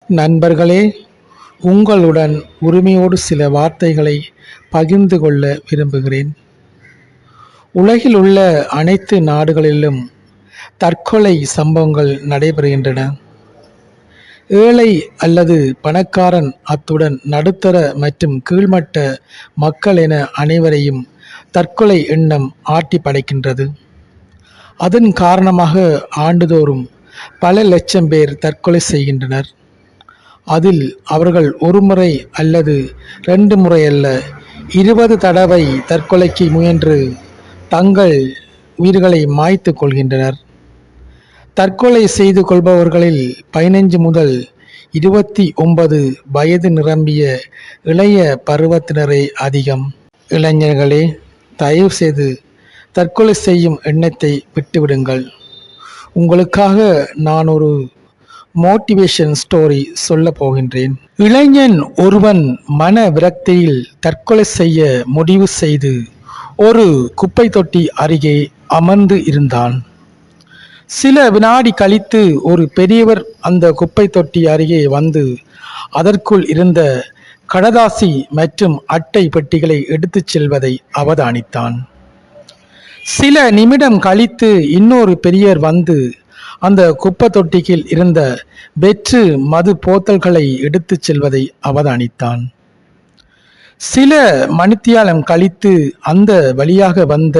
நண்பர்களே, உங்களுடன் உரிமையோடு சில வார்த்தைகளை பகிர்ந்து கொள்ள விரும்புகிறேன். உலகில் உள்ள அனைத்து நாடுகளிலும் தற்கொலை சம்பவங்கள் நடைபெறுகின்றன. ஏழை அல்லது பணக்காரன், அத்துடன் நடுத்தர மற்றும் கீழ்மட்ட மக்கள் என அனைவரையும் தற்கொலை எண்ணம் ஆட்டி படைக்கின்றது. அதன் காரணமாக ஆண்டுதோறும் பல லட்சம் பேர் தற்கொலை செய்கின்றனர். அதில் அவர்கள் ஒரு முறை அல்லது 2 முறை அல்ல, 20 தடவை தற்கொலைக்கு முயன்று தங்கள் உயிர்களை மாய்த்து கொள்கின்றனர். தற்கொலை செய்து கொள்பவர்களில் 15 முதல் 29 வயது நிரம்பிய இளைய பருவத்தினரே அதிகம். இளைஞர்களே, தயவு செய்து தற்கொலை செய்யும் எண்ணத்தை விட்டுவிடுங்கள். உங்களுக்காக நான் ஒரு மோட்டிவேஷன் ஸ்டோரி சொல்ல போகின்றேன். இளைஞன் ஒருவன் மன விரக்தியில் தற்கொலை செய்ய முடிவு செய்து ஒரு குப்பை தொட்டி அருகே அமர்ந்து இருந்தான். சில வினாடி கழித்து ஒரு பெரியவர் அந்த குப்பை தொட்டி அருகே வந்து அதற்குள் இருந்த கடதாசி மற்றும் அட்டை பெட்டிகளை எடுத்துச் செல்வதை அவதானித்தான். சில நிமிடம் கழித்து இன்னொரு பெரியவர் வந்து அந்த குப்பை தொட்டியில் இருந்த வெற்று மது போத்தல்களை எடுத்துச் செல்வதை அவதானித்தான். சில மணித்தியாலம் கழித்து அந்த வழியாக வந்த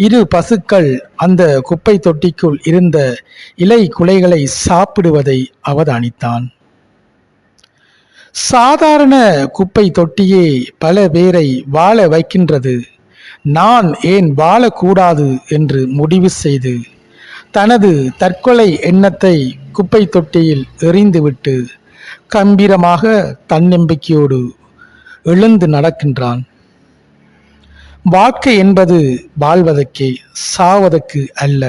2 பசுக்கள் அந்த குப்பை தொட்டிக்குள் இருந்த இலை குலைகளை சாப்பிடுவதை அவதானித்தான். சாதாரண குப்பை தொட்டியே பல பேரை வாழ வைக்கின்றது, நான் ஏன் வாழக்கூடாது என்று முடிவு செய்து தனது தற்கொலை எண்ணத்தை குப்பை தொட்டியில் எறிந்துவிட்டு கம்பீரமாக தன்னம்பிக்கையோடு எழுந்து நடக்கின்றான். வாழ்க்கை என்பது வாழ்வதற்கே, சாவதற்கு அல்ல.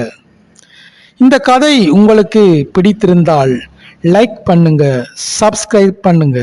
இந்த கதை உங்களுக்கு பிடித்திருந்தால் லைக் பண்ணுங்க, சப்ஸ்கிரைப் பண்ணுங்க.